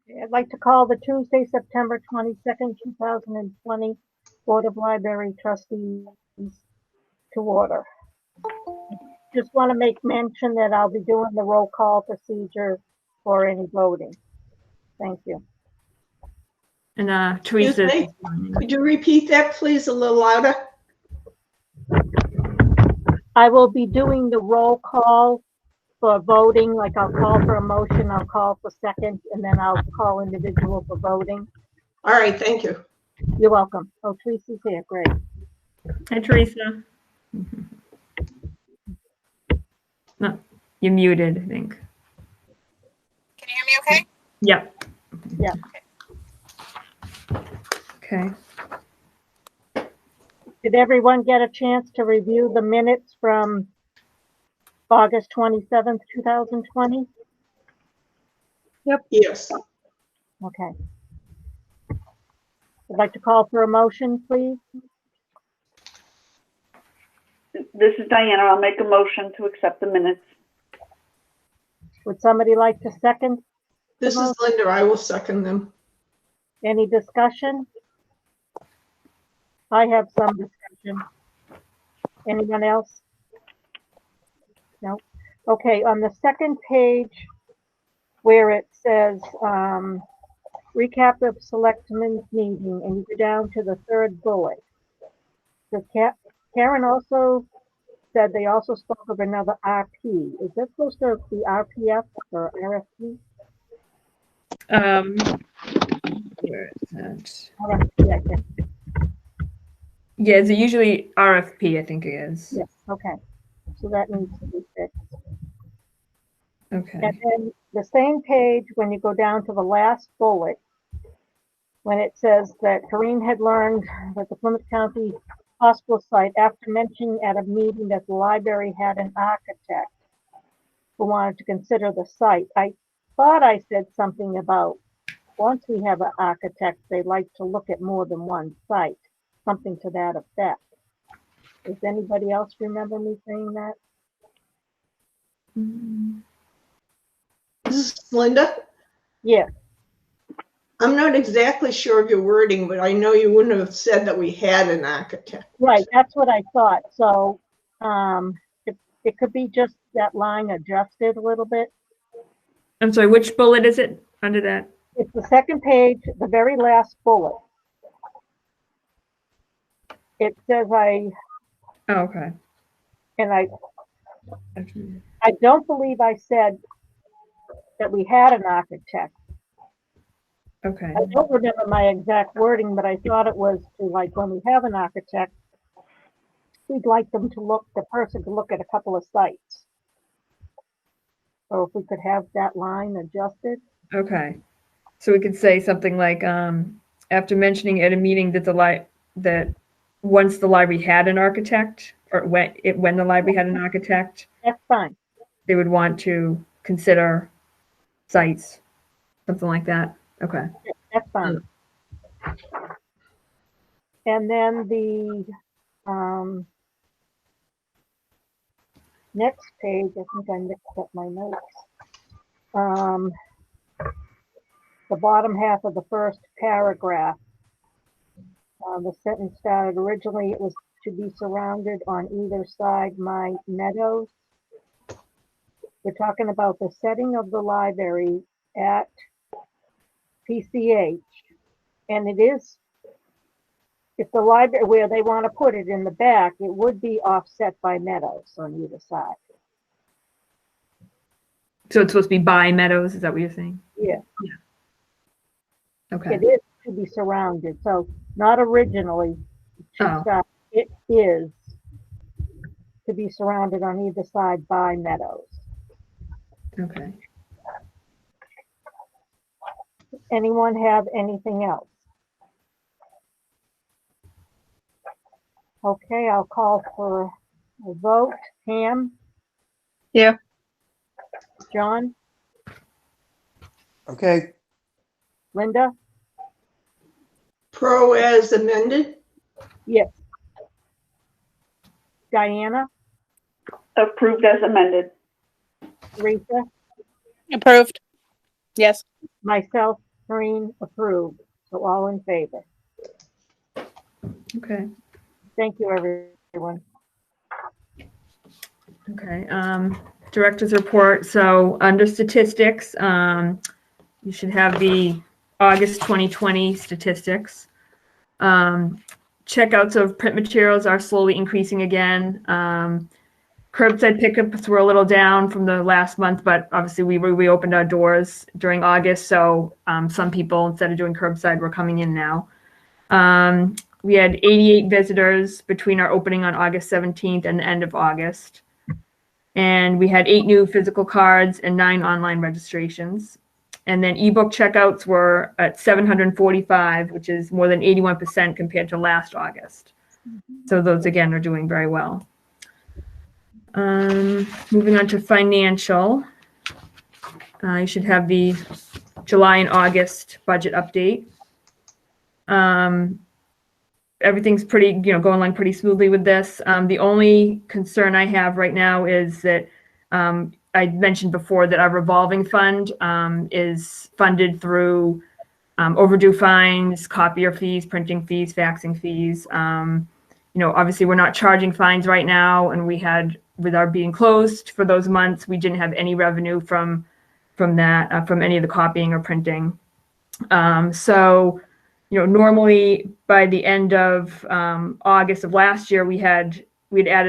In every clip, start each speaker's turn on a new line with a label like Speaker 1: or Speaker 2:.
Speaker 1: I'd like to call the Tuesday, September 22nd, 2020 Board of Library Trustees to order. Just want to make mention that I'll be doing the roll call procedure for any voting. Thank you.
Speaker 2: And Teresa.
Speaker 3: Excuse me, could you repeat that, please, a little louder?
Speaker 1: I will be doing the roll call for voting, like I'll call for a motion, I'll call for second, and then I'll call individual for voting.
Speaker 3: All right, thank you.
Speaker 1: You're welcome. Oh, Teresa's here, great.
Speaker 2: Hi, Teresa. No, you're muted, I think.
Speaker 4: Can you hear me okay?
Speaker 2: Yep.
Speaker 1: Yeah.
Speaker 2: Okay.
Speaker 1: Did everyone get a chance to review the minutes from August 27th, 2020?
Speaker 3: Yes.
Speaker 1: Okay. I'd like to call for a motion, please.
Speaker 5: This is Diana. I'll make a motion to accept the minutes.
Speaker 1: Would somebody like to second?
Speaker 3: This is Linda. I will second them.
Speaker 1: Any discussion? I have some discussion. Anyone else? No? Okay, on the second page where it says recap of selectmen's meeting, and you go down to the third bullet. So Karen also said they also spoke of another RP. Is that supposed to be RPF or RFP?
Speaker 2: Where is that?
Speaker 1: RFP, I think.
Speaker 2: Yeah, is it usually RFP? I think it is.
Speaker 1: Yes, okay. So that needs to be fixed.
Speaker 2: Okay.
Speaker 1: And then the same page, when you go down to the last bullet, when it says that Corinne had learned that the Plymouth County Hospital site, after mentioning at a meeting that the library had an architect who wanted to consider the site. I thought I said something about once we have an architect, they like to look at more than one site, something to that effect. Does anybody else remember me saying that?
Speaker 3: This is Linda.
Speaker 1: Yeah.
Speaker 3: I'm not exactly sure of your wording, but I know you wouldn't have said that we had an architect.
Speaker 1: Right, that's what I thought. So it could be just that line adjusted a little bit.
Speaker 2: I'm sorry, which bullet is it under that?
Speaker 1: It's the second page, the very last bullet. It says
Speaker 2: Oh, okay.
Speaker 1: I don't believe I said that we had an architect.
Speaker 2: Okay.
Speaker 1: I don't remember my exact wording, but I thought it was to, like, when we have an architect, we'd like them to look, the person to look at a couple of sites. So if we could have that line adjusted.
Speaker 2: Okay. So we could say something like, after mentioning at a meeting that that once the library had an architect, or when the library had an architect,
Speaker 1: That's fine.
Speaker 2: they would want to consider sites, something like that. Okay.
Speaker 1: That's fine. And then the next page, I think I mixed up my notes. The bottom half of the first paragraph, the sentence started, originally it was to be surrounded on either side by meadows. We're talking about the setting of the library at PCH, and it is, if the library, where they want to put it in the back, it would be offset by meadows on either side.
Speaker 2: So it's supposed to be by meadows, is that what you're saying?
Speaker 1: Yeah.
Speaker 2: Okay.
Speaker 1: It is to be surrounded, so not originally. It is to be surrounded on either side by meadows.
Speaker 2: Okay.
Speaker 1: Anyone have anything else? Okay, I'll call for a vote. Pam?
Speaker 6: Yeah.
Speaker 1: John?
Speaker 6: Okay.
Speaker 1: Linda?
Speaker 3: Pro as amended.
Speaker 1: Yes. Diana?
Speaker 5: Approved as amended.
Speaker 1: Teresa?
Speaker 4: Approved. Yes.
Speaker 1: Myself? Corinne, approved. So all in favor.
Speaker 2: Okay.
Speaker 1: Thank you, everyone.
Speaker 2: Okay. Director's report. So under statistics, you should have the August 2020 statistics. Checkouts of print materials are slowly increasing again. Curbside pickups were a little down from the last month, but obviously we reopened our doors during August. So some people, instead of doing curbside, were coming in now. We had 88 visitors between our opening on August 17th and the end of August. And we had 8 new physical cards and 9 online registrations. And then ebook checkouts were at 745, which is more than 81% compared to last August. So those, again, are doing very well. Moving on to financial. You should have the July and August budget update. Everything's pretty, going along pretty smoothly with this. The only concern I have right now is that I mentioned before that our revolving fund is funded through overdue fines, copier fees, printing fees, faxing fees. Obviously we're not charging fines right now, and we had, with our being closed for those months, we didn't have any revenue from that, from any of the copying or printing. Normally by the end of August of last year, we'd added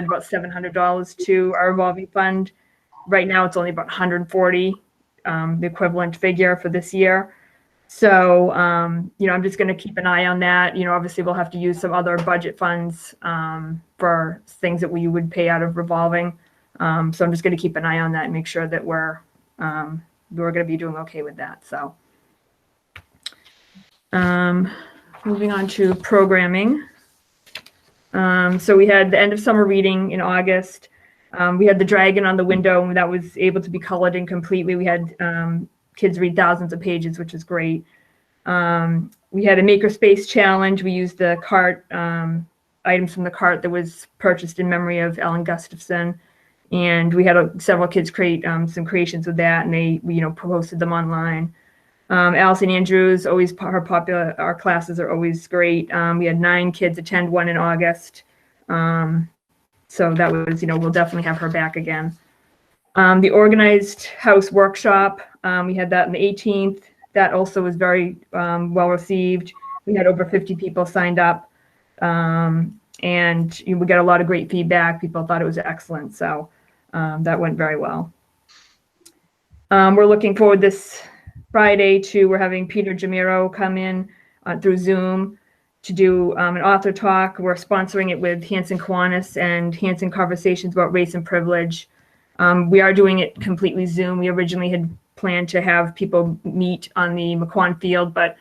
Speaker 2: about $700 to our revolving fund. Right now, it's only about 140, the equivalent figure for this year. So, I'm just going to keep an eye on that. Obviously, we'll have to use some other budget funds for things that we would pay out of revolving. So I'm just going to keep an eye on that and make sure that we're going to be doing okay with that. So, moving on to programming. So we had the end of summer reading in August. We had the dragon on the window, and that was able to be colored in completely. We had kids read thousands of pages, which is great. We had a makerspace challenge. We used the cart, items from the cart that was purchased in memory of Ellen Gustafson. And we had several kids create some creations with that, and we posted them online. Allison Andrews, always popular. Our classes are always great. We had 9 kids attend one in August. So that was, we'll definitely have her back again. The organized house workshop, we had that on the 18th. That also was very well received. We had over 50 people signed up. And we got a lot of great feedback. People thought it was excellent. So that went very well. We're looking forward this Friday we're having Peter Jamiro come in through Zoom to do an author talk. We're sponsoring it with Hanson Kiwanis and Hanson Conversations About Race and Privilege. We are doing it completely Zoom. We originally had planned to have people meet on the McQuan field, but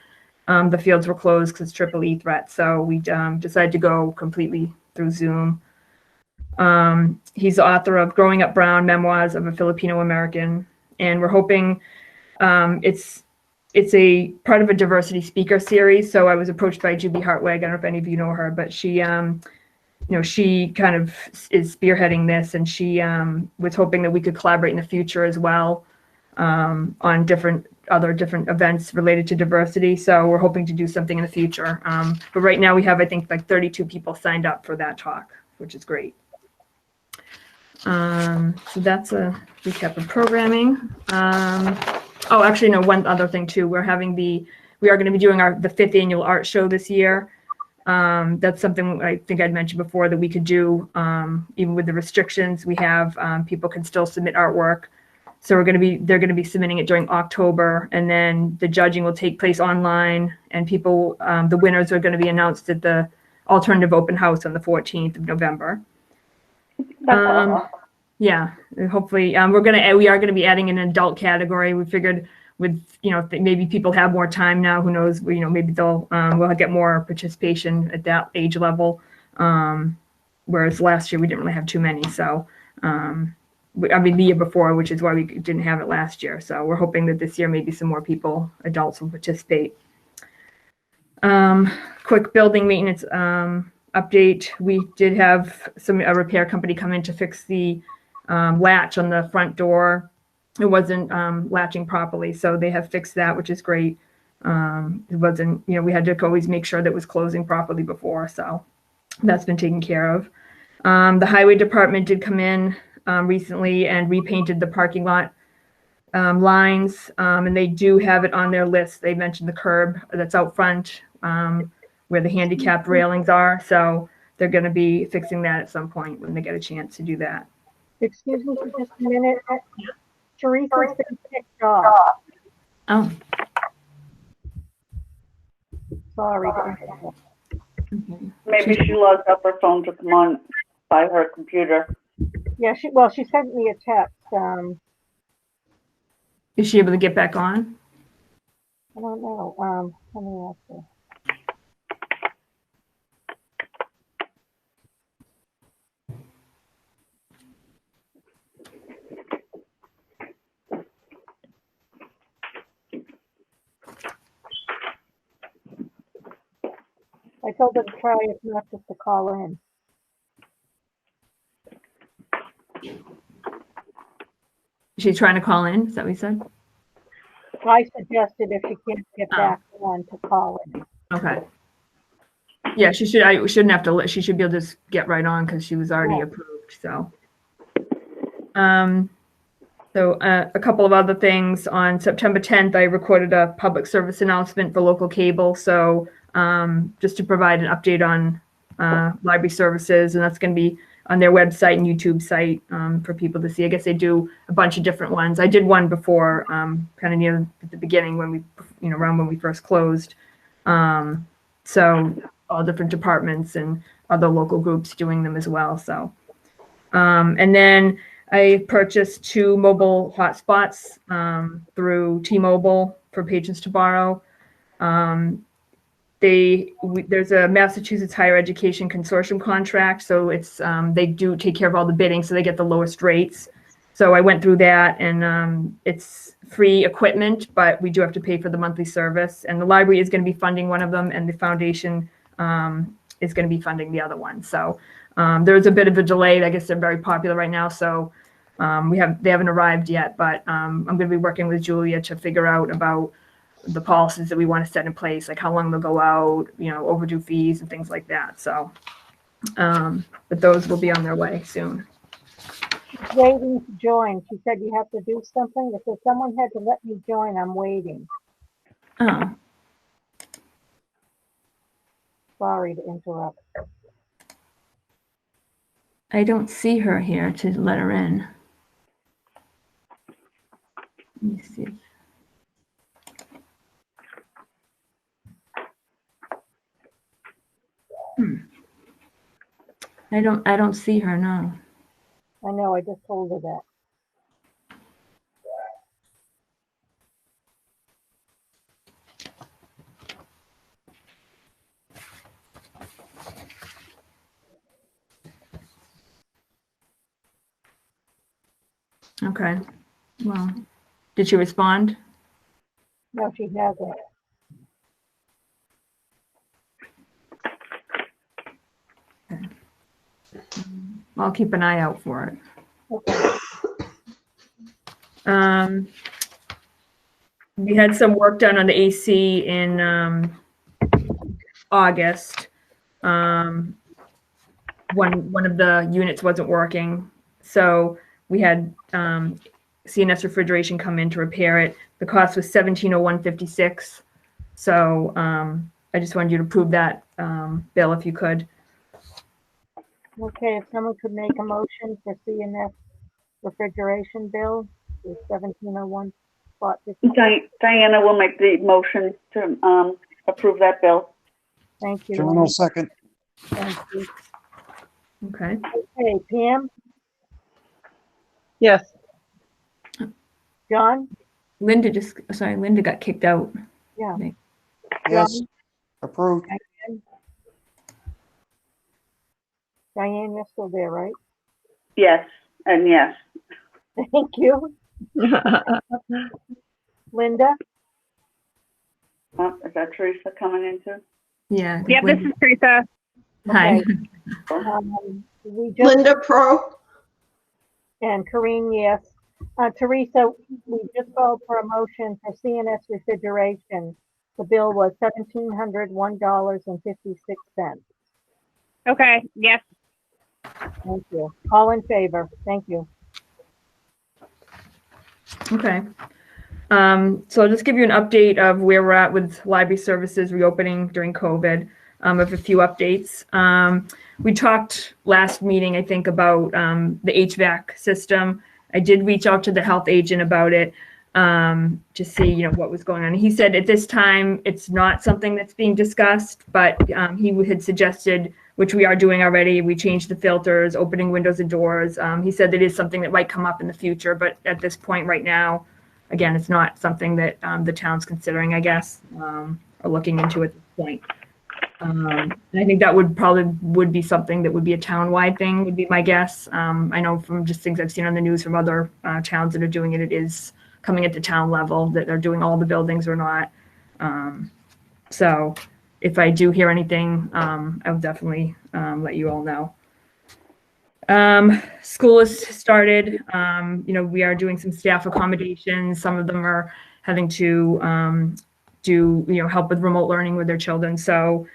Speaker 2: the fields were closed because it's triple E threat. So we decided to go completely through Zoom. He's the author of Growing Up Brown, Memoirs of a Filipino American. And we're hoping it's a part of a diversity speaker series. So I was approached by Juby Hartwig. I don't know if any of you know her, but she, she kind of is spearheading this, and she was hoping that we could collaborate in the future as well on different events related to diversity. So we're hoping to do something in the future. But right now we have, I think, like 32 people signed up for that talk, which is great. So that's a recap of programming. Oh, actually, no, one other thing too. We are going to be doing the 5th annual art show this year. That's something I think I'd mentioned before that we could do, even with the restrictions we have. People can still submit artwork. So they're going to be submitting it during October, and then the judging will take place online, and the winners are going to be announced at the alternative open house on the 14th of November.
Speaker 5: That's awesome.
Speaker 2: Yeah, hopefully we are going to be adding an adult category. We figured with, maybe people have more time now, who knows, maybe we'll get more participation at that age level. Whereas last year we didn't really have too many. So, the year before, which is why we didn't have it last year. So we're hoping that this year maybe some more people, adults, will participate. Quick building maintenance update. We did have a repair company come in to fix the latch on the front door. It wasn't latching properly, so they have fixed that, which is great. It wasn't, we had to always make sure that it was closing properly before, so that's been taken care of. The highway department did come in recently and repainted the parking lot lines, and they do have it on their list. They mentioned the curb that's out front where the handicapped railings are, so they're going to be fixing that at some point when they get a chance to do that.
Speaker 1: Excuse me for just a minute. Teresa's been picked off.
Speaker 2: Oh,
Speaker 1: Sorry.
Speaker 2: okay.
Speaker 5: Maybe she logged up her phone to come on by her computer.
Speaker 1: Yeah, she sent me a text.
Speaker 2: Is she able to get back on?
Speaker 1: I don't know. Let me ask her. I told her to try, if not, just to call in.
Speaker 2: She's trying to call in, is that what you said?
Speaker 1: I suggested if she can't get back on to call in.
Speaker 2: Okay. Yeah, she shouldn't have to, she should be able to just get right on because she was already
Speaker 1: Yeah.
Speaker 2: approved, so. A couple of other things. On September 10th, I recorded a public service announcement for local cable. So just to provide an update on library services, and that's going to be on their website and YouTube site for people to see. I guess they do a bunch of different ones. I did one before, kind of near the beginning when we, around when we first closed. So all different departments and other local groups doing them as well. So, and then I purchased 2 mobile hotspots through T-Mobile for patrons to borrow. There's a Massachusetts Higher Education Consortium contract, so it's they do take care of all the bidding, so they get the lowest rates. So I went through that, and it's free equipment, but we do have to pay for the monthly service. And the library is going to be funding one of them, and the foundation is going to be funding the other one. So there's a bit of a delay. I guess they're very popular right now, so they haven't arrived yet. But I'm going to be working with Julia to figure out about the policies that we want to set in place, like how long they'll go out, overdue fees and things like that. So, but those will be on their way soon.
Speaker 1: She's waiting to join. She said you have to do something. If someone had to let me join, I'm waiting.
Speaker 2: Oh,
Speaker 1: Sorry to interrupt.
Speaker 2: I don't see her here to let her in. Let me see. I don't see her, no.
Speaker 1: I know, I just told her that.
Speaker 2: Okay. Well, did she respond?
Speaker 1: No, she hasn't.
Speaker 2: I'll keep an eye out for it.
Speaker 1: Okay.
Speaker 2: We had some work done on the AC in August. One of the units wasn't working, so we had CNS Refrigeration come in to repair it. The cost was $1701.56. So I just wanted you to approve that bill if you could.
Speaker 1: Okay, if someone could make a motion for CNS refrigeration bill, is 1701 spot 50.
Speaker 5: Diana will make the motion to approve that bill.
Speaker 1: Thank you.
Speaker 6: John will second.
Speaker 1: Thank you.
Speaker 2: Okay.
Speaker 1: Okay, Pam,
Speaker 3: Yes.
Speaker 1: John?
Speaker 2: Linda got kicked out.
Speaker 1: Yeah.
Speaker 6: Yes, approved.
Speaker 1: Diane, you're still there, right?
Speaker 5: Yes, and yes.
Speaker 1: Thank you. Linda?
Speaker 5: Is that Teresa coming in too?
Speaker 2: Yeah.
Speaker 4: Yep, this is Teresa.
Speaker 2: Hi.
Speaker 1: Okay. We just,
Speaker 3: Linda Pro?
Speaker 1: and Corinne, yes. Teresa, we just called for a motion for CNS refrigeration The bill was $1,701.56.
Speaker 7: Okay, yes.
Speaker 1: Thank you. All in favor? Thank you.
Speaker 2: Okay. So I'll just give you an update of where we're at with library services reopening during COVID. Of a few updates. We talked last meeting, I think, about the HVAC system. I did reach out to the health agent about it to see, what was going on. He said at this time it's not something that's being discussed, but he had suggested, which we are doing already. We changed the filters, opening windows and doors. He said that is something that might come up in the future, but at this point, right now, again, it's not something that the town's considering, I guess, or looking into at this point. And I think that would be something that would be a town-wide thing, would be my guess. I know from just things I've seen on the news from other towns that are doing it, it is coming at the town level, that they're doing all the buildings or not. So if I do hear anything, I will definitely let you all know. School has started. We are doing some staff accommodations. Some of them are having to do, help with remote learning with their children. So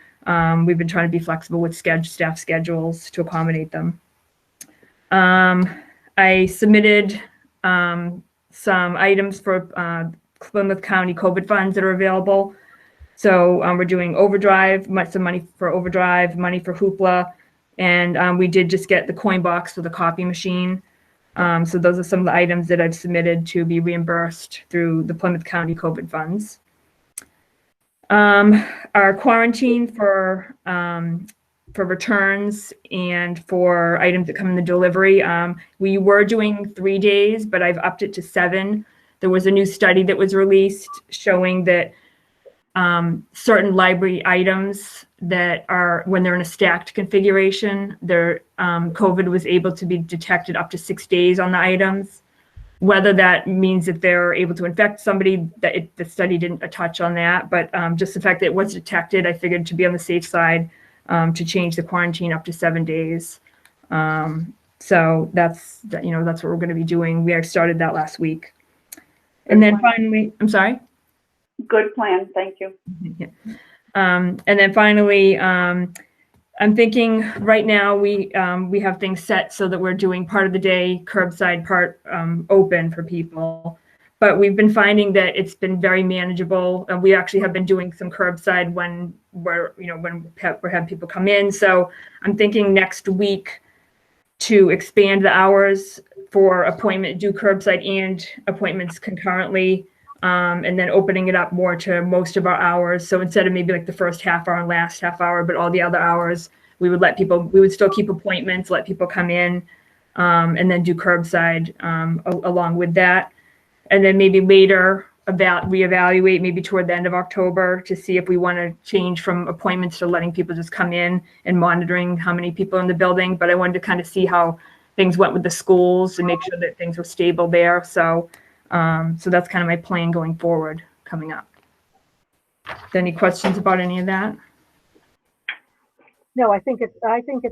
Speaker 2: we've been trying to be flexible with staff schedules to accommodate them. I submitted some items for Plymouth County COVID funds that are available. So we're doing overdrive, some money for overdrive, money for Hoopla, and we did just get the coin box for the copy machine. So those are some of the items that I've submitted to be reimbursed through the Plymouth County COVID funds. Our quarantine for returns and for items that come in the delivery, we were doing 3 days, but I've upped it to 7. There was a new study that was released showing that certain library items that are, when they're in a stacked configuration, their COVID was able to be detected up to 6 days on the items. Whether that means that they're able to infect somebody, the study didn't touch on that, but just the fact that it was detected, I figured to be on the safe side, to change the quarantine up to 7 days. So that's what we're going to be doing. We started that last week. And then finally, I'm sorry?
Speaker 5: Good plan, thank you.
Speaker 2: Yeah. And then finally, I'm thinking right now we have things set so that we're doing part of the day curbside, part open for people. But we've been finding that it's been very manageable. And we actually have been doing some curbside when we're having people come in. So I'm thinking next week to expand the hours for appointment, do curbside and appointments concurrently. And then opening it up more to most of our hours. So instead of maybe like the first half hour and last half hour, but all the other hours, we would still keep appointments, let people come in, and then do curbside along with that. And then maybe later reevaluate maybe toward the end of October to see if we want to change from appointments to letting people just come in and monitoring how many people are in the building. But I wanted to kind of see how things went with the schools and make sure that things were stable there. So that's kind of my plan going forward coming up. Any questions about any of that?
Speaker 1: No, I think it's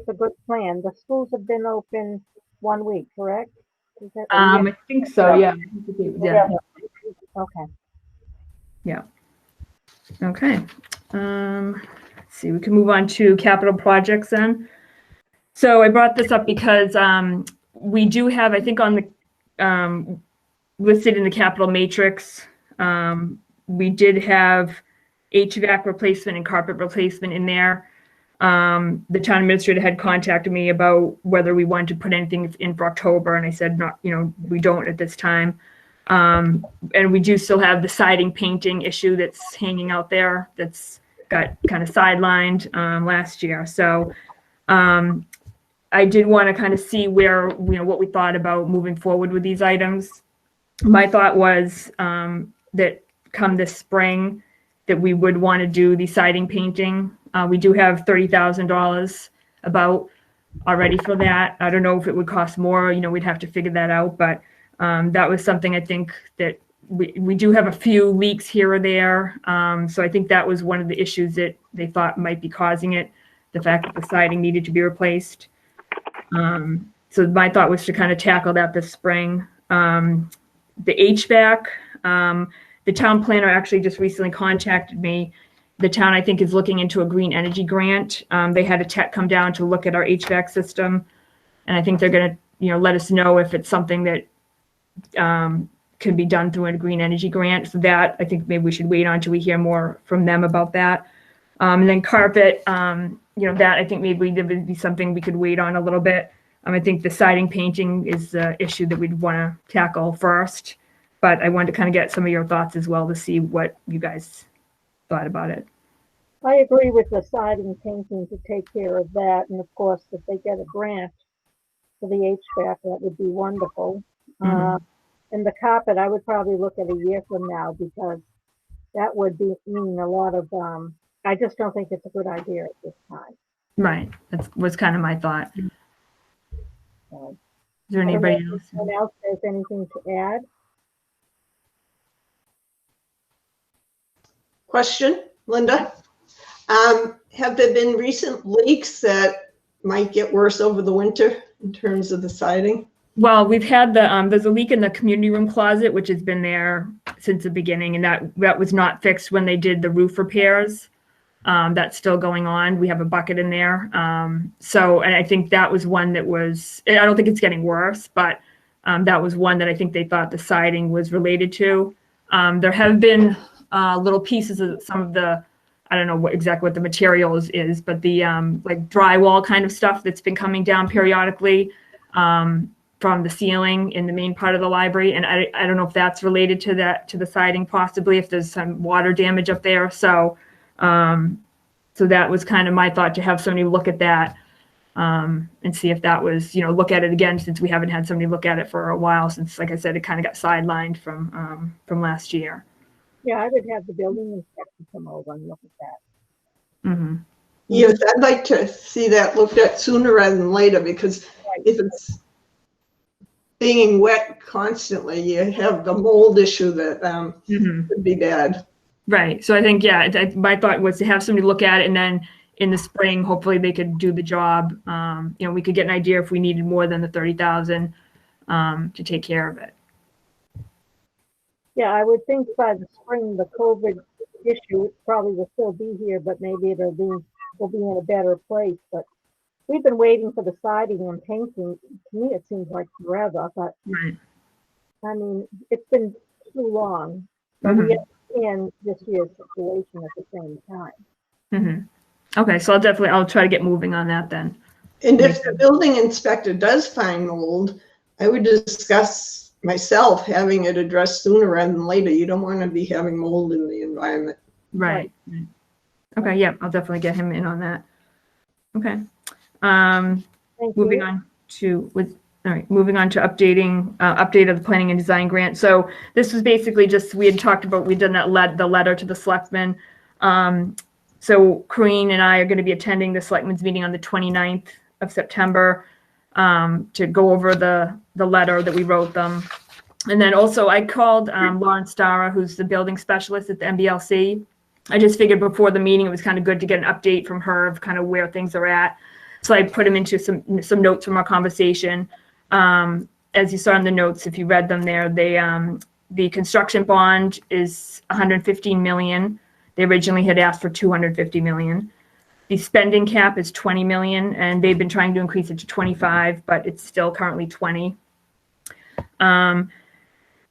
Speaker 1: a good plan. The schools have been open 1 week, correct? Is that,
Speaker 2: I think so, yeah. Yeah.
Speaker 1: Okay.
Speaker 2: Yeah. Okay. Let's see, we can move on to capital projects then. So I brought this up because we do have, I think on the, listed in the capital matrix, we did have HVAC replacement and carpet replacement in there. The town administrator had contacted me about whether we wanted to put anything in for October, and I said, not, we don't at this time. And we do still have the siding painting issue that's hanging out there that's got kind of sidelined last year. So I did want to kind of see where, what we thought about moving forward with these items. My thought was that come this spring that we would want to do the siding painting. We do have $30,000 about already for that. I don't know if it would cost more, we'd have to figure that out, but that was something I think that we do have a few leaks here or there. So I think that was one of the issues that they thought might be causing it, the fact that the siding needed to be replaced. So my thought was to kind of tackle that this spring. The HVAC, the town planner actually just recently contacted me. The town, I think, is looking into a green energy grant. They had a tech come down to look at our HVAC system, and I think they're going to, let us know if it's something that could be done through a green energy grant. So that, I think maybe we should wait on till we hear more from them about that. And then carpet, that I think maybe there would be something we could wait on a little bit. I think the siding painting is the issue that we'd want to tackle first, but I wanted to kind of get some of your thoughts as well to see what you guys thought about it.
Speaker 1: I agree with the siding painting to take care of that, and of course, if they get a grant for the HVAC, that would be wonderful. And the carpet, I would probably look at a year from now, because that would mean a lot of, I just don't think it's a good idea at this time.
Speaker 2: Right, that was kind of my thought.
Speaker 1: So,
Speaker 2: Is there
Speaker 1: I don't know
Speaker 2: anybody
Speaker 1: if
Speaker 2: else?
Speaker 1: anyone else has anything to add?
Speaker 3: Question, Linda? Have there been recent leaks that might get worse over the winter in terms of the siding?
Speaker 2: Well, we've had there's a leak in the community room closet, which has been there since the beginning, and that was not fixed when they did the roof repairs. That's still going on. We have a bucket in there. And I think that was one that was, I don't think it's getting worse, but that was one that I think they thought the siding was related to. There have been little pieces of some of the, I don't know exactly what the material is, but the like drywall kind of stuff that's been coming down periodically from the ceiling in the main part of the library. And I don't know if that's related to the siding, possibly, if there's some water damage up there. So that was kind of my thought, to have somebody look at that and see if that was, look at it again, since we haven't had somebody look at it for a while, since, like I said, it kind of got sidelined from last year.
Speaker 1: Yeah, I would have the building inspector come over and look at that.
Speaker 2: Mm-hmm.
Speaker 3: Yes, I'd like to see that looked at sooner rather than later, because if it's being wet constantly, you have the mold issue that could be bad.
Speaker 2: Right. So I think, my thought was to have somebody look at it, and then in the spring, hopefully they could do the job. We could get an idea if we needed more than the 30,000 to take care of it.
Speaker 1: Yeah, I would think by the spring, the COVID issue probably will still be here, but maybe we'll be in a better place. But we've been waiting for the siding and painting. To me, it seems like forever, but
Speaker 2: Right.
Speaker 1: I mean, it's been too long. But we understand this year's situation at the same time.
Speaker 2: Mm-hmm. Okay, so I'll try to get moving on that then.
Speaker 3: And if the building inspector does find mold, I would discuss myself having it addressed sooner rather than later. You don't want to be having mold in the environment.
Speaker 2: Right. Okay, yeah, I'll definitely get him in on that. Okay.
Speaker 1: Thank
Speaker 2: Moving
Speaker 1: you.
Speaker 2: on to updating update of the planning and design grant. So this was basically just, we had talked about, we'd done the letter to the selectmen. So Corinne and I are going to be attending the selectmen's meeting on the 29th of September to go over the letter that we wrote them. And then also I called Lauren Starra, who's the building specialist at the MBLC. I just figured before the meeting, it was kind of good to get an update from her of kind of where things are at. So I put them into some notes from our conversation. As you saw in the notes, if you read them there, the construction bond is $115 million. They originally had asked for $250 million. The spending cap is $20 million, and they've been trying to increase it to 25, but it's still currently 20.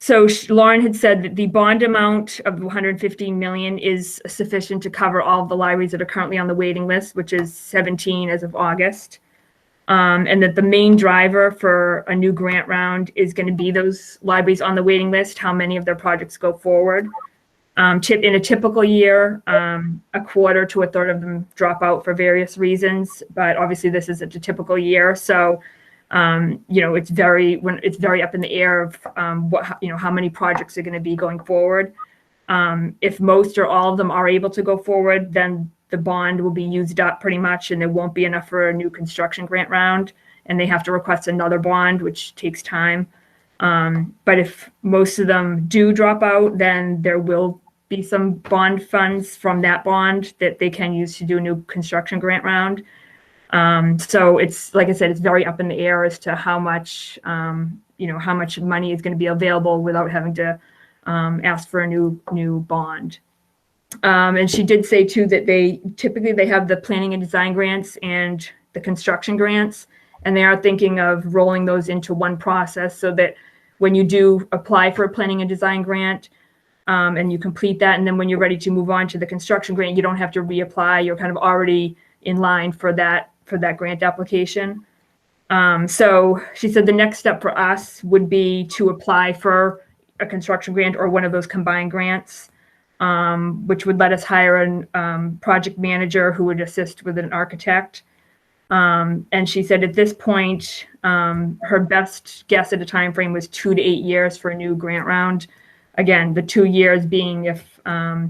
Speaker 2: So Lauren had said that the bond amount of $115 million is sufficient to cover all of the libraries that are currently on the waiting list, which is 17 as of August. And that the main driver for a new grant round is going to be those libraries on the waiting list, how many of their projects go forward. In a typical year, a quarter to a third of them drop out for various reasons, but obviously this isn't a typical year. So, it's very up in the air of how many projects are going to be going forward. If most or all of them are able to go forward, then the bond will be used up pretty much, and there won't be enough for a new construction grant round, and they have to request another bond, which takes time. But if most of them do drop out, then there will be some bond funds from that bond that they can use to do a new construction grant round. So it's, like I said, it's very up in the air as to how much money is going to be available without having to asked for a new bond. And she did say too that they typically have the planning and design grants and the construction grants, and they are thinking of rolling those into one process so that when you do apply for a planning and design grant, and you complete that, and then when you're ready to move on to the construction grant, you don't have to reapply. You're kind of already in line for that grant application. So she said the next step for us would be to apply for a construction grant or one of those combined grants, which would let us hire a project manager who would assist with an architect. And she said at this point, her best guess at a time frame was 2 to 8 years for a new grant round. Again, the 2 years being if a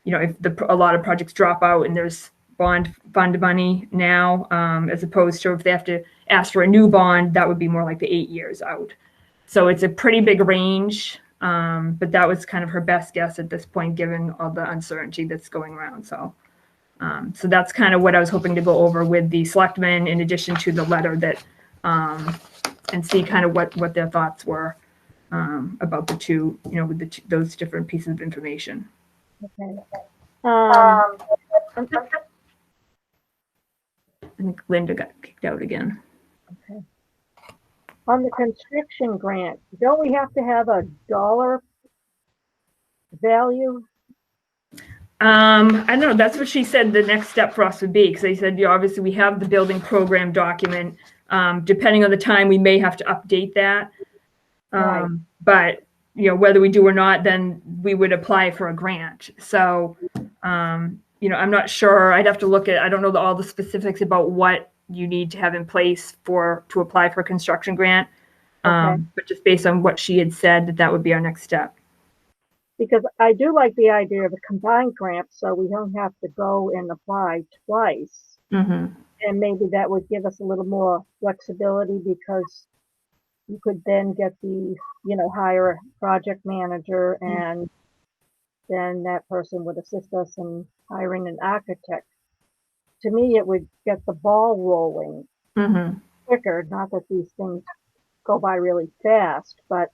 Speaker 2: lot of projects drop out and there's fund money now, as opposed to if they have to ask for a new bond, that would be more like the 8 years out. So it's a pretty big range, but that was kind of her best guess at this point, given all the uncertainty that's going around. So that's kind of what I was hoping to go over with the selectmen, in addition to the letter that, and see kind of what their thoughts were about the two, with those different pieces of information.
Speaker 1: Okay.
Speaker 2: I think Linda got kicked out again.
Speaker 1: Okay. On the construction grant, don't we have to have a dollar value?
Speaker 2: I don't know. That's what she said the next step for us would be, because they said, obviously we have the building program document. Depending on the time, we may have to update that.
Speaker 1: Right.
Speaker 2: But whether we do or not, then we would apply for a grant. So, I'm not sure. I'd have to look at. I don't know all the specifics about what you need to have in place to apply for a construction grant.
Speaker 1: Okay.
Speaker 2: But just based on what she had said, that would be our next step.
Speaker 1: Because I do like the idea of a combined grant, so we don't have to go and apply twice.
Speaker 2: Mm-hmm.
Speaker 1: And maybe that would give us a little more flexibility, because you could then get hire a project manager, and then that person would assist us in hiring an architect. To me, it would get the ball rolling quicker. Not that these things go by really fast, but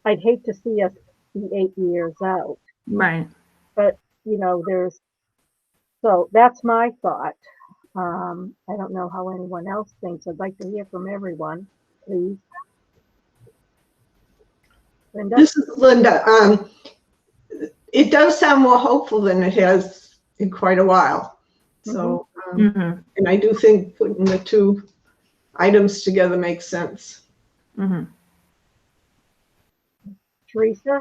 Speaker 1: I'd hate to see us be 8 years out.
Speaker 2: Right.
Speaker 1: But, so that's my thought. I don't know how anyone else thinks. I'd like to hear from everyone, please. Linda?
Speaker 3: This is Linda. It does sound more hopeful than it has in quite a while. So, and I do think putting the two items together makes sense.
Speaker 2: Mm-hmm.
Speaker 1: Teresa?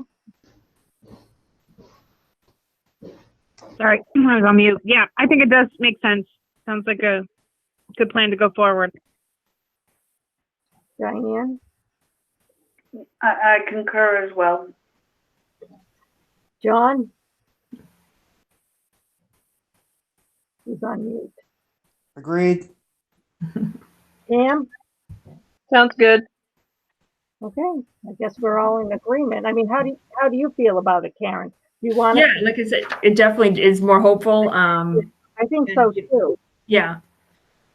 Speaker 7: Sorry, I was on mute. Yeah, I think it does make sense. Sounds like a good plan to go forward.
Speaker 1: Diane?
Speaker 5: I concur as well.
Speaker 1: John? He's on mute.
Speaker 6: Agreed.
Speaker 1: Pam?
Speaker 7: Sounds good.
Speaker 1: Okay, I guess we're all in agreement. I mean, how do you feel about it, Karen? Do you want
Speaker 2: Yeah, like I said, it definitely is more hopeful.
Speaker 1: I think so too.
Speaker 2: Yeah.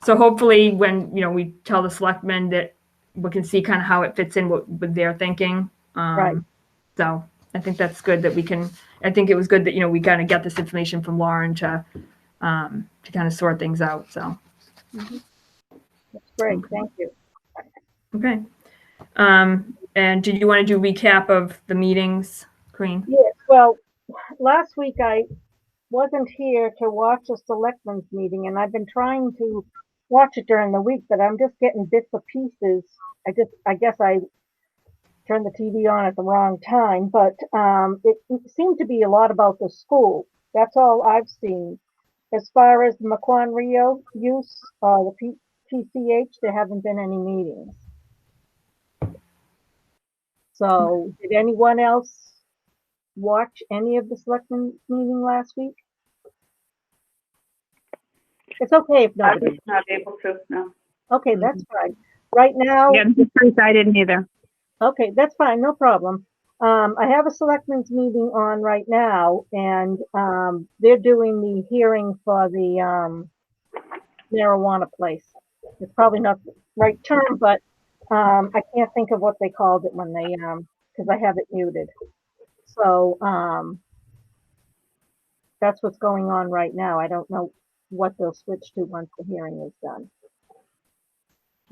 Speaker 2: So hopefully when, we tell the selectmen that we can see kind of how it fits in with their thinking.
Speaker 1: Right.
Speaker 2: So I think that's good that I think it was good that, we kind of get this information from Lauren to kind of sort things out. So.
Speaker 1: That's great. Thank you.
Speaker 2: Okay. And did you want to do recap of the meetings, Queen?
Speaker 1: Yes, well, last week I wasn't here to watch a selectmen's meeting, and I've been trying to watch it during the week, but I'm just getting bits and pieces. I guess I turned the TV on at the wrong time, but it seemed to be a lot about the school. That's all I've seen. As far as the Maquon Rio use, the PCH, there haven't been any meetings. So, did anyone else watch any of the selectmen meeting last week? It's okay if
Speaker 5: I was
Speaker 1: nobody.
Speaker 5: not able to, no.
Speaker 1: Okay, that's fine. Right now,
Speaker 7: Yeah, I didn't either.
Speaker 1: okay, that's fine, no problem. I have a selectmen's meeting on right now, and they're doing the hearing for the marijuana place. It's probably not the right term, but I can't think of what they called it when they because I have it muted. So, that's what's going on right now. I don't know what they'll switch to once the hearing is done.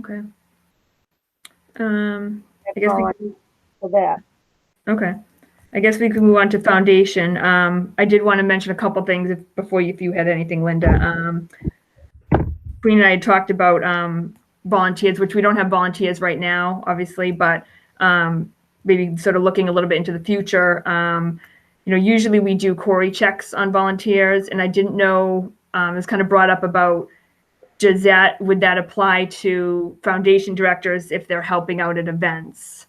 Speaker 2: Okay. I
Speaker 1: That's
Speaker 2: guess
Speaker 1: all I need for that.
Speaker 2: okay. I guess we can move on to foundation. I did want to mention a couple things if you had anything, Linda. Breen and I had talked about volunteers, which we don't have volunteers right now, obviously, but maybe sort of looking a little bit into the future. Usually we do Corey checks on volunteers, and I didn't know, it was kind of brought up about, would that apply to foundation directors if they're helping out at events?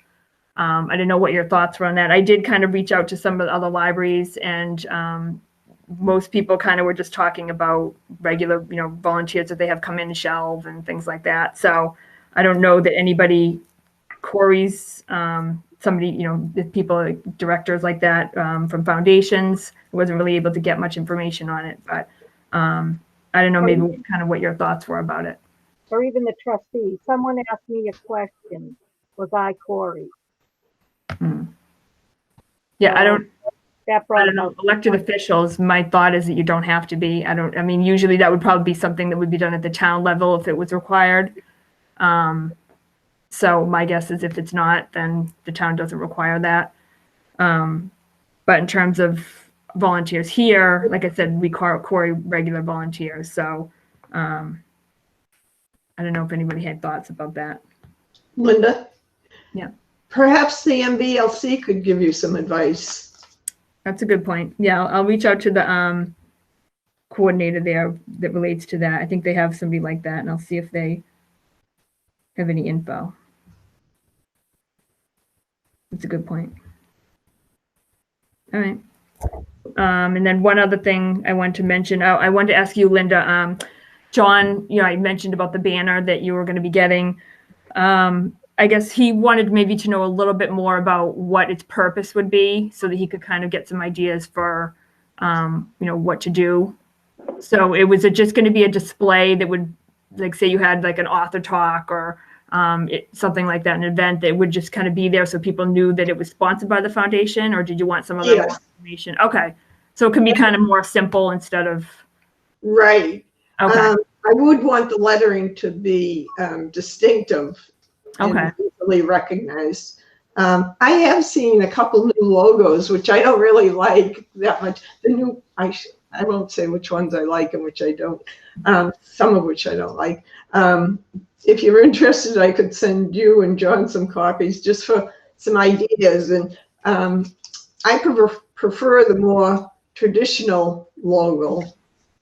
Speaker 2: I didn't know what your thoughts were on that. I did kind of reach out to some of the other libraries, and most people kind of were just talking about regular, volunteers that they have come in and shelve and things like that. So I don't know that anybody queries somebody, the people, like directors like that from foundations. I wasn't really able to get much information on it, but I don't know, maybe kind of what your thoughts were about it.
Speaker 1: Or even the trustees. Someone asked me a question, was I Corey?
Speaker 2: Yeah, I don't
Speaker 1: know.
Speaker 2: Elected officials, my thought is that you don't have to be. Usually that would probably be something that would be done at the town level if it was required. So my guess is if it's not, then the town doesn't require that. But in terms of volunteers here, like I said, we query regular volunteers. So I don't know if anybody had thoughts about that.
Speaker 3: Linda?
Speaker 2: Yeah.
Speaker 3: Perhaps the MBLC could give you some advice.
Speaker 2: That's a good point. Yeah, I'll reach out to the coordinator there that relates to that. I think they have somebody like that, and I'll see if they have any info. That's a good point. All right. And then one other thing I wanted to mention, I wanted to ask you, Linda, John, I mentioned about the banner that you were going to be getting. I guess he wanted maybe to know a little bit more about what its purpose would be so that he could kind of get some ideas for, what to do. So was it just going to be a display that would, like, say you had like an author talk or something like that, an event that would just kind of be there so people knew that it was sponsored by the foundation, or did you want some other more information? Okay. So it can be kind of more simple instead of.
Speaker 3: Right.
Speaker 2: Okay.
Speaker 3: I would want the lettering to be distinctive.
Speaker 2: Okay.
Speaker 3: And easily recognized. I have seen a couple new logos, which I don't really like that much. The new, I won't say which ones I like and which I don't. Some of which I don't like. If you're interested, I could send you and John some copies just for some ideas. And I prefer the more traditional logo.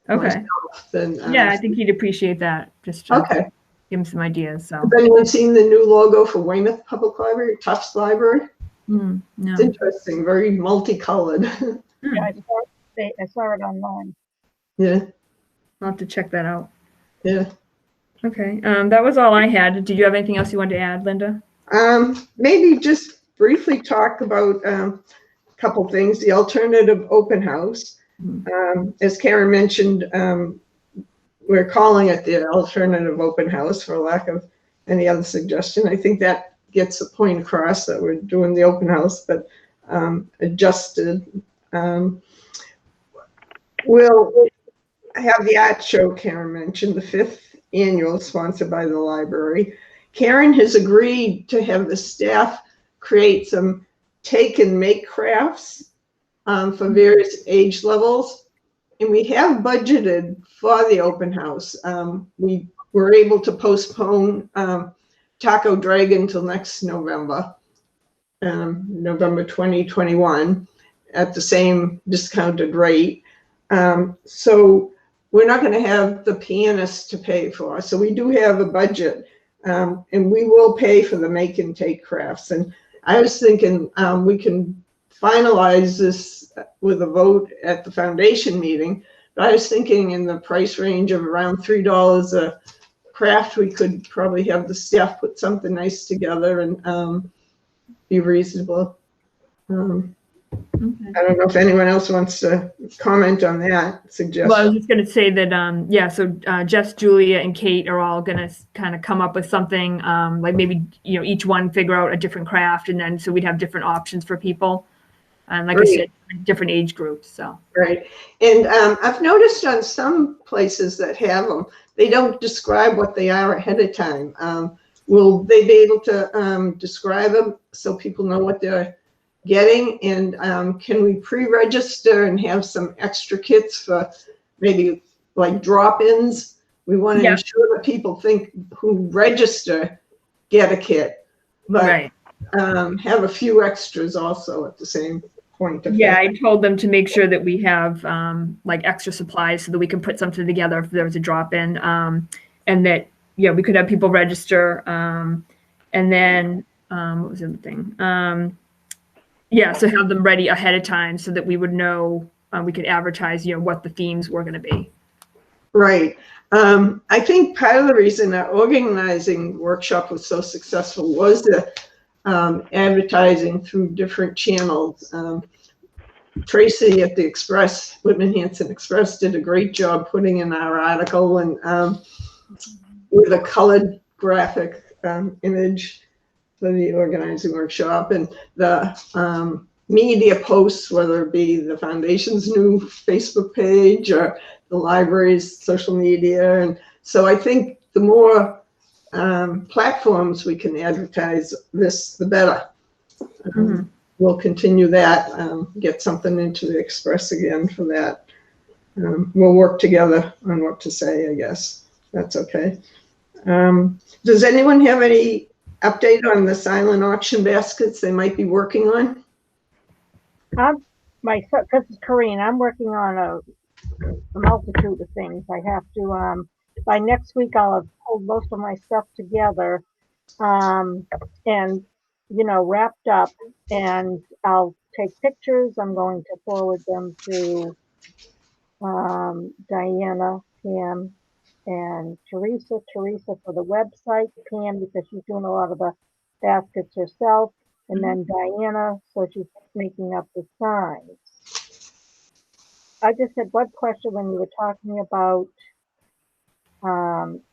Speaker 2: Okay.
Speaker 3: Than,
Speaker 2: Yeah, I think he'd appreciate that. Just to
Speaker 3: okay.
Speaker 2: Give him some ideas. So.
Speaker 3: Has anyone seen the new logo for Weymouth Public Library, Tufts Library?
Speaker 2: No.
Speaker 3: It's interesting, very multicolored.
Speaker 1: Yeah, I saw it online.
Speaker 3: Yeah.
Speaker 2: I'll have to check that out.
Speaker 3: Yeah.
Speaker 2: Okay. That was all I had. Did you have anything else you wanted to add, Linda?
Speaker 3: Maybe just briefly talk about a couple things. The alternative open house. As Karen mentioned, we're calling it the alternative open house for lack of any other suggestion. I think that gets the point across that we're doing the open house, but adjusted. We'll have the art show Karen mentioned, the 5th annual, sponsored by the library. Karen has agreed to have the staff create some take and make crafts for various age levels. And we have budgeted for the open house. We were able to postpone Taco Dragon till next November, November 2021, at the same discounted rate. So we're not going to have the pianist to pay for. So we do have a budget, and we will pay for the make and take crafts. And I was thinking we can finalize this with a vote at the foundation meeting. But I was thinking in the price range of around $3 a craft, we could probably have the staff put something nice together and be reasonable. Okay. I don't know if anyone else wants to comment on that suggestion.
Speaker 2: Well, I was just going to say that, so Jess, Julia, and Kate are all going to kind of come up with something, like maybe, each one figure out a different craft, and then so we'd have different options for people. And like I
Speaker 3: Great.
Speaker 2: said, different age groups, so.
Speaker 3: Right. And I've noticed on some places that have them, they don't describe what they are ahead of time. Will they be able to describe them so people know what they're getting? And can we pre-register and have some extra kits for maybe like drop-ins? We want to
Speaker 2: Yeah.
Speaker 3: ensure that people who register get a kit, but
Speaker 2: Right.
Speaker 3: have a few extras also at the same point.
Speaker 2: Yeah, I told them to make sure that we have like extra supplies so that we can put something together if there was a drop in, and that we could have people register, and then what was the other thing? So have them ready ahead of time so that we would know we could advertise what the themes were going to be.
Speaker 3: Right. I think part of the reason our organizing workshop was so successful was the advertising through different channels. Tracy at the Express, Whitman Hanson Express, did a great job putting in our article and with a colored graphic image for the organizing workshop, and the media posts, whether it be the foundation's new Facebook page or the library's social media. And so I think the more platforms we can advertise this, the better. We'll continue that, get something into the Express again for that. We'll work together on what to say, I guess. That's okay. Does anyone have any update on the silent auction baskets they might be working on?
Speaker 1: This is Corinne. I'm working on a multitude of things. I have to, by next week, I'll have pulled most of my stuff together, and, wrapped up, and I'll take pictures. I'm going to forward them to Diana, Pam, and Teresa. Teresa for the website, Pam because she's doing a lot of the baskets herself, and then Diana, so she's making up the signs. I just had one question when you were talking about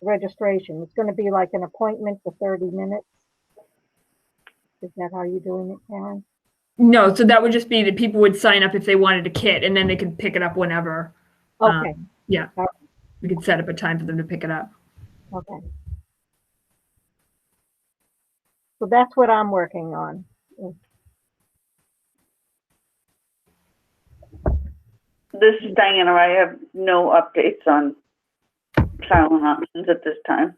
Speaker 1: registration. It's going to be like an appointment for 30 minutes. Is that how you're doing it, Karen?
Speaker 2: No, so that would just be that people would sign up if they wanted a kit, and then they could pick it up whenever.
Speaker 1: Okay.
Speaker 2: We could set up a time for them to pick it up.
Speaker 1: Okay. So that's what I'm working on.
Speaker 5: This is Diana. I have no updates on silent auctions at this time.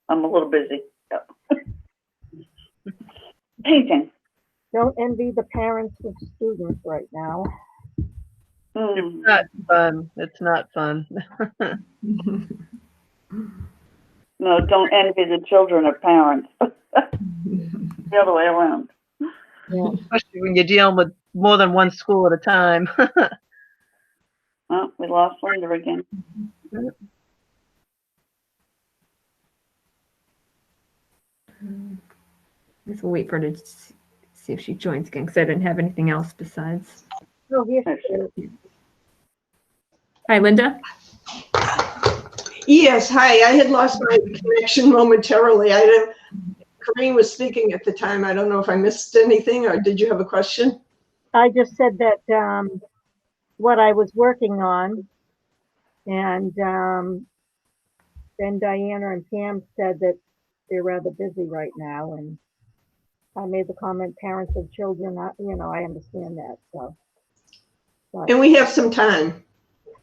Speaker 5: I'm a little busy. Painting.
Speaker 1: Don't envy the parents of students right now.
Speaker 8: It's not fun. It's not fun.
Speaker 5: No, don't envy the children of parents. The other way around.
Speaker 1: Yeah.
Speaker 8: Especially when you're dealing with more than one school at a time.
Speaker 5: Oh, we lost Linda again.
Speaker 2: Let's wait for her to see if she joins again, because I didn't have anything else besides.
Speaker 1: Oh, here she is.
Speaker 2: Hi, Linda.
Speaker 3: Yes, hi. I had lost my connection momentarily. Corinne was speaking at the time. I don't know if I missed anything, or did you have a question?
Speaker 1: I just said that what I was working on, and then Diana and Pam said that they're rather busy right now, and I made the comment, parents of children, I understand that, so. But
Speaker 3: And we have some time.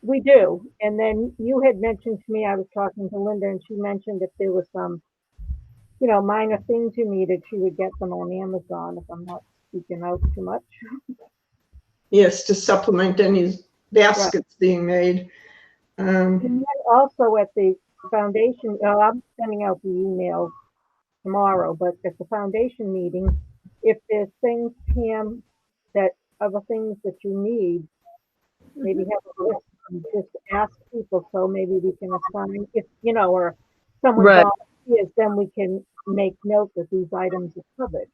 Speaker 1: we do, and then you had mentioned to me, I was talking to Linda, and she mentioned if there was some, minor things you needed, she would get them on Amazon, if I'm not speaking out too much.
Speaker 3: Yes, to supplement any baskets being made.
Speaker 1: And then also at the foundation, I'm sending out the email tomorrow, but at the foundation meeting, if there's things, Pam, that other things that you need, maybe have a list and just ask people, so maybe we can assign, if, or someone
Speaker 8: Right.
Speaker 1: volunteers, then we can make note that these items are covered.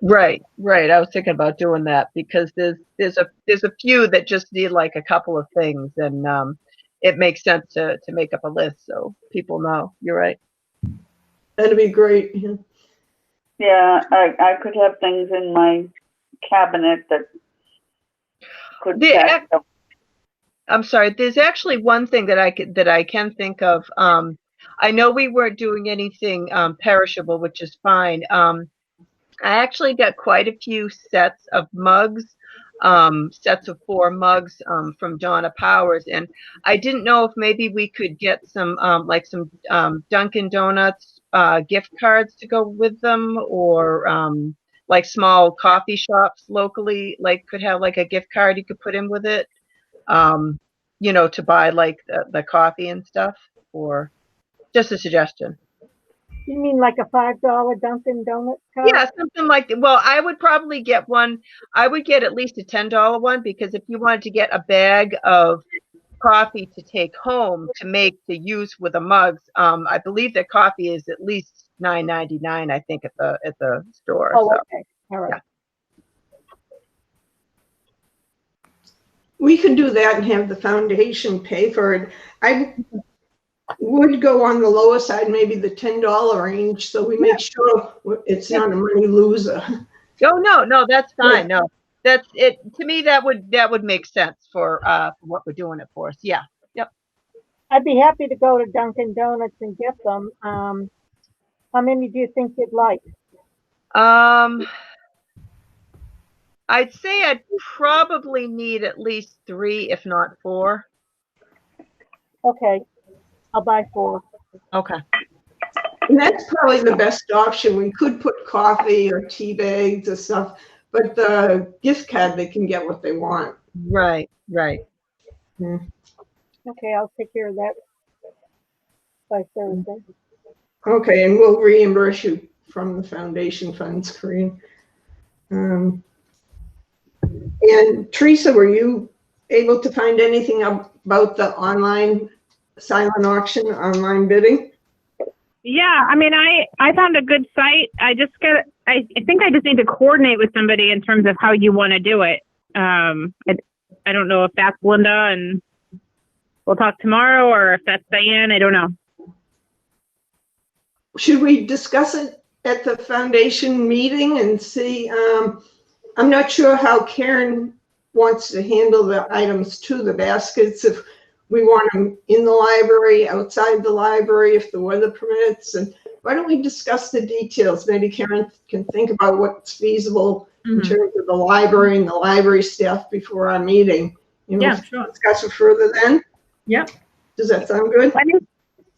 Speaker 8: Right. I was thinking about doing that because there's a few that just need like a couple of things, and it makes sense to make up a list so people know. You're right.
Speaker 3: That'd be great.
Speaker 5: Yeah, I could have things in my cabinet that could
Speaker 8: The
Speaker 5: that help?
Speaker 8: I'm sorry. There's actually one thing that I can think of. I know we weren't doing anything perishable, which is fine. I actually got quite a few sets of mugs, sets of 4 mugs from Donna Powers, and I didn't know if maybe we could get some like some Dunkin' Donuts gift cards to go with them, or like small coffee shops locally like could have like a gift card you could put in with it, you know, to buy like the coffee and stuff, or just a suggestion.
Speaker 1: You mean like a $5 Dunkin' Donuts card?
Speaker 8: Yeah, something like that. Well, I would probably get one. I would get at least a $10 one, because if you wanted to get a bag of coffee to take home to make to use with the mugs, I believe that coffee is at least $9.99, I think, at the store.
Speaker 1: Oh,
Speaker 8: So.
Speaker 1: okay. All right.
Speaker 8: Yeah.
Speaker 3: We could do that and have the foundation pay for it. I would go on the lower side, maybe the $10 range, so we make sure it's not a money loser.
Speaker 8: Oh, no, that's fine. No, that's it. To me, that would make sense for what we're doing it for. So, yeah. Yep.
Speaker 1: I'd be happy to go to Dunkin' Donuts and get them. How many do you think you'd like?
Speaker 8: I'd say I'd probably need at least 3, if not 4.
Speaker 1: Okay, I'll buy 4.
Speaker 8: Okay.
Speaker 3: And that's probably the best option. We could put coffee or tea bags or stuff, but the gift card, they can get what they want.
Speaker 8: Right.
Speaker 1: Okay, I'll take care of that by Thursday.
Speaker 3: Okay, and we'll reimburse you from the foundation funds, Corinne. And Teresa, were you able to find anything about the online silent auction, online bidding?
Speaker 7: Yeah, I mean, I found a good site. I think I just need to coordinate with somebody in terms of how you want to do it. I don't know if that's Linda, and we'll talk tomorrow, or if that's Diane. I don't know.
Speaker 3: Should we discuss it at the foundation meeting and see? I'm not sure how Karen wants to handle the items to the baskets, if we want them in the library, outside the library, if the weather permits. And why don't we discuss the details? Maybe Karen can think about what's feasible in terms of the library and the library staff before our meeting. You know,
Speaker 2: Yeah, sure.
Speaker 3: Discuss it further then?
Speaker 2: Yep.
Speaker 3: Does that sound good?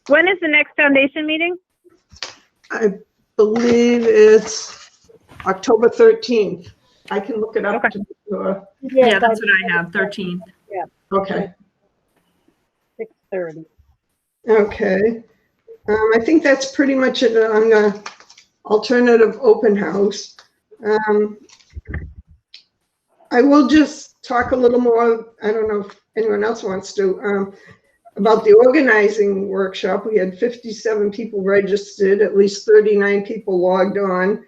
Speaker 7: When is the next foundation meeting?
Speaker 3: I believe it's October 13th. I can look it up.
Speaker 7: Okay.
Speaker 3: To be sure.
Speaker 2: Yeah, that's what I have, 13th.
Speaker 3: Okay.
Speaker 1: 6:30.
Speaker 3: Okay. I think that's pretty much it on the alternative open house. I will just talk a little more, I don't know if anyone else wants to, about the organizing workshop. We had 57 people registered, at least 39 people logged on,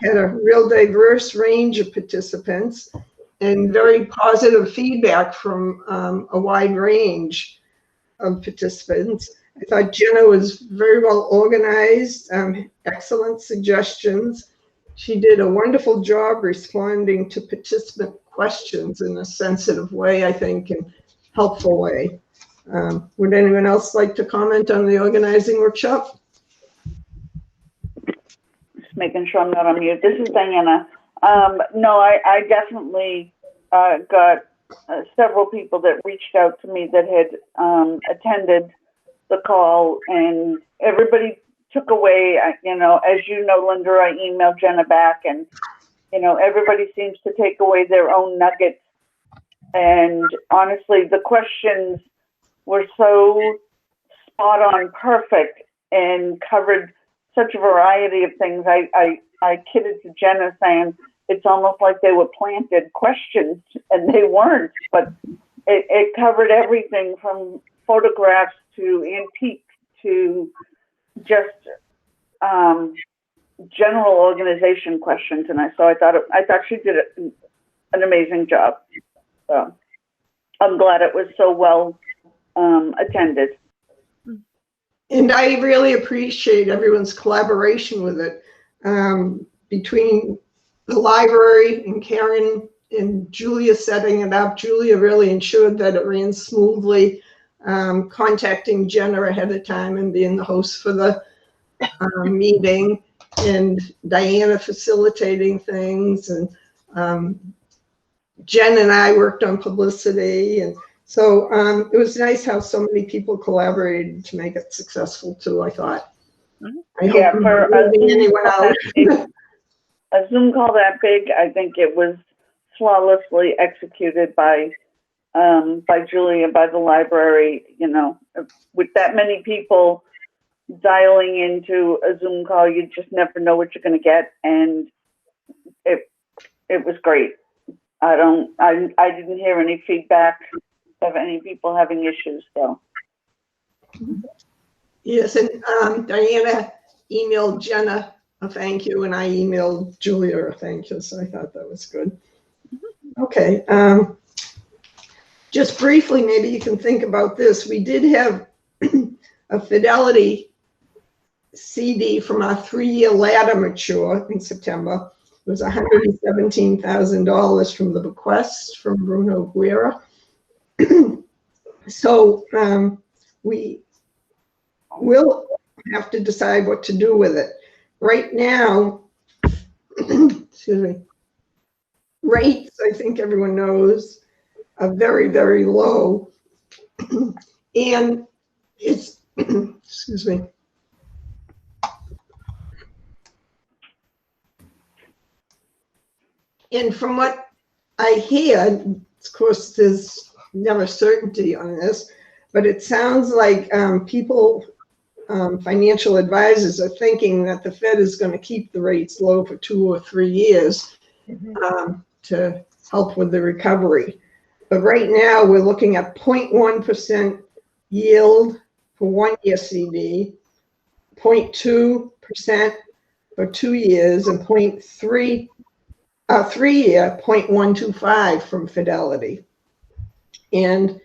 Speaker 3: had a real diverse range of participants, and very positive feedback from a wide range of participants. I thought Jenna was very well organized, excellent suggestions. She did a wonderful job responding to participant questions in a sensitive way, I think, and helpful way. Would anyone else like to comment on the organizing workshop?
Speaker 5: Just making sure I'm not on mute. This is Diana. No, I definitely got several people that reached out to me that had attended the call, and everybody took away, you know, as you know, Linda, I emailed Jenna back, and, you know, everybody seems to take away their own nuggets. And honestly, the questions were so spot on, perfect, and covered such a variety of things. I kidded to Jenna saying it's almost like they were planted questions, and they weren't, but it covered everything from photographs to antique to just general organization questions. And I thought she did an amazing job. So I'm glad it was so well attended.
Speaker 3: And I really appreciate everyone's collaboration with it, between the library and Karen in Julia setting it up. Julia really ensured that it ran smoothly, contacting Jenna ahead of time and being the host for the meeting, and Diana facilitating things, and Jen and I worked on publicity, and so it was nice how so many people collaborated to make it successful too, I thought. I hope
Speaker 5: Yeah,
Speaker 3: I'm
Speaker 5: for
Speaker 3: not leaving anyone out.
Speaker 5: a Zoom call that big, I think it was flawlessly executed by Julia, by the library. You know, with that many people dialing into a Zoom call, you just never know what you're going to get, and it was great. I didn't hear any feedback of any people having issues, so.
Speaker 3: Yes, and Diana emailed Jenna a thank you, and I emailed Julia a thank you, so I thought that was good. Okay, just briefly, maybe you can think about this. We did have a Fidelity CD from our 3-year ladder mature in September. It was $117,000 from the bequest from Bruno Guerra. So we will have to decide what to do with it. Right now, excuse me, rates, I think everyone knows, are very, very low. And it's, excuse me. And from what I hear, of course, there's never certainty on this, but it sounds like people, financial advisors are thinking that the Fed is going to keep the rates low for 2 or 3 years to help with the recovery. But right now we're looking at 0.1% yield for 1-year CD, 0.2% for 2 years, and 3-year 0.125 from Fidelity. And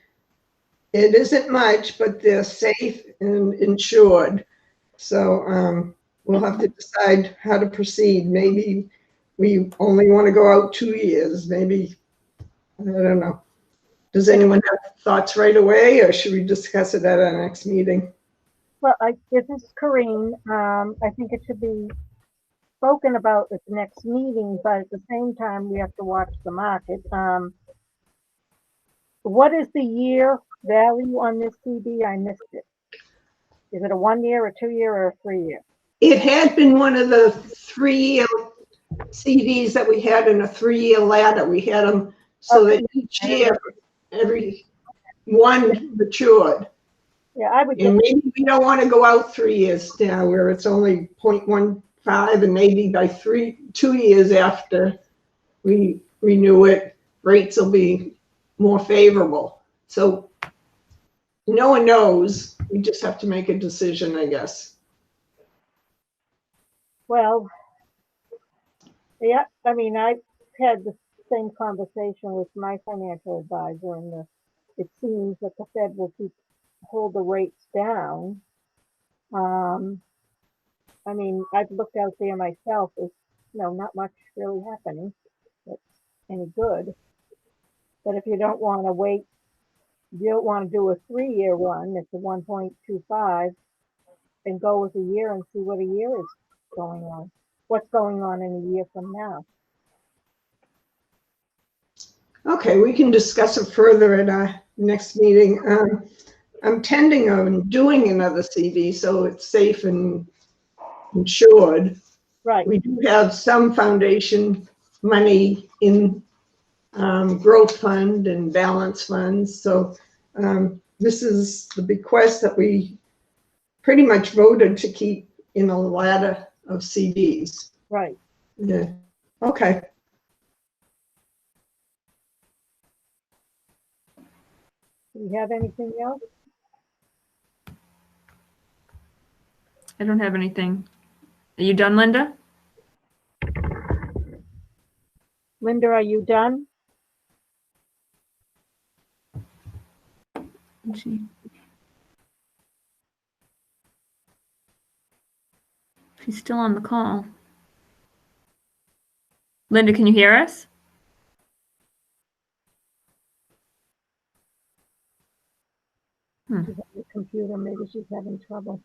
Speaker 3: it isn't much, but they're safe and insured. So we'll have to decide how to proceed. Maybe we only want to go out 2 years. Maybe, I don't know. Does anyone have thoughts right away, or should we discuss it at our next meeting?
Speaker 1: Well, this is Corrine. I think it should be spoken about at the next meeting, but at the same time, we have to watch the market. What is the year value on this CD? I missed it. Is it a 1-year, a 2-year, or a 3-year?
Speaker 3: It had been one of the 3-year CDs that we had in a 3-year ladder. We had them so that each year, every one matured.
Speaker 1: Yeah, I would.
Speaker 3: And maybe we don't want to go out 3 years now where it's only 0.15, and maybe by 2 years after we renew it, rates will be more favorable. So no one knows. We just have to make a decision, I guess.
Speaker 1: Well, yeah, I mean, I've had the same conversation with my financial advisor, and it seems that the Fed will hold the rates down. I mean, I've looked out there myself. There's not much really happening that's any good. But if you don't want to wait, you don't want to do a 3-year one. It's a 1.25, and go with a year and see what a year is going on. What's going on in a year from now?
Speaker 3: Okay, we can discuss it further at our next meeting. I'm tending on doing another CD so it's safe and insured.
Speaker 1: Right.
Speaker 3: We do have some foundation money in growth fund and balance funds. So this is the bequest that we pretty much voted to keep in a ladder of CDs.
Speaker 1: Right.
Speaker 3: Yeah. Okay.
Speaker 1: Do you have anything else?
Speaker 2: I don't have anything. Are you done, Linda?
Speaker 1: Linda, are you done?
Speaker 2: She's still on the call. Linda, can you hear us?
Speaker 1: She's on the computer, maybe she's having trouble.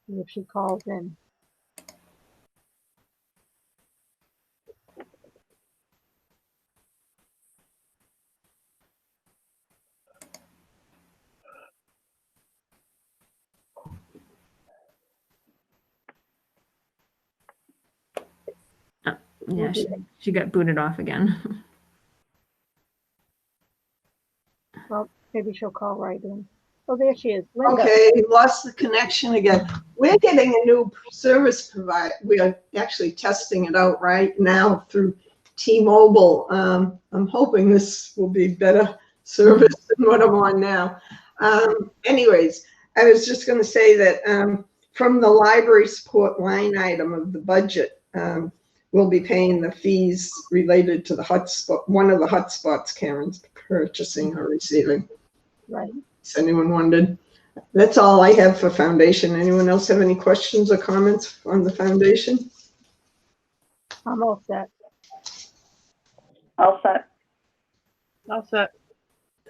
Speaker 1: See if she calls in.
Speaker 2: Yeah, she got booted off again.
Speaker 1: Well, maybe she'll call right in. Oh, there she is. Linda.
Speaker 3: Okay, lost the connection again. We're getting a new service provider. We are actually testing it out right now through T-Mobile. I'm hoping this will be better service than what I'm on now. Anyways, I was just going to say that from the library support line item of the budget, we'll be paying the fees related to the hotspot, one of the hotspots Karen's purchasing or receiving.
Speaker 1: Right.
Speaker 3: If anyone wondered. That's all I have for foundation. Anyone else have any questions or comments on the foundation?
Speaker 1: I'm all set.
Speaker 5: All set.
Speaker 8: All set.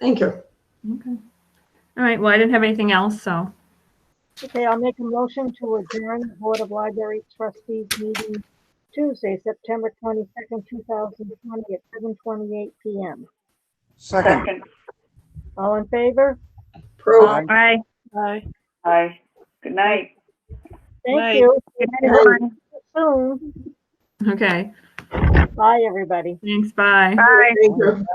Speaker 3: Thank you.
Speaker 2: Okay. All right. Well, I didn't have anything else, so.
Speaker 1: Okay, I'll make a motion to adjourn the Board of Library Trustees meeting Tuesday, September 22nd, 2020 at 7:28 p.m.
Speaker 6: Second.
Speaker 5: Second.
Speaker 1: All in favor?
Speaker 3: Pro.
Speaker 6: Aye.
Speaker 7: Bye.
Speaker 8: Bye.
Speaker 5: Aye. Good night.
Speaker 1: Thank
Speaker 8: Right.
Speaker 1: you.
Speaker 7: Good night, everyone.
Speaker 1: Soon.
Speaker 2: Okay.
Speaker 1: Bye, everybody.
Speaker 2: Thanks. Bye.
Speaker 7: Bye.
Speaker 3: Thank you.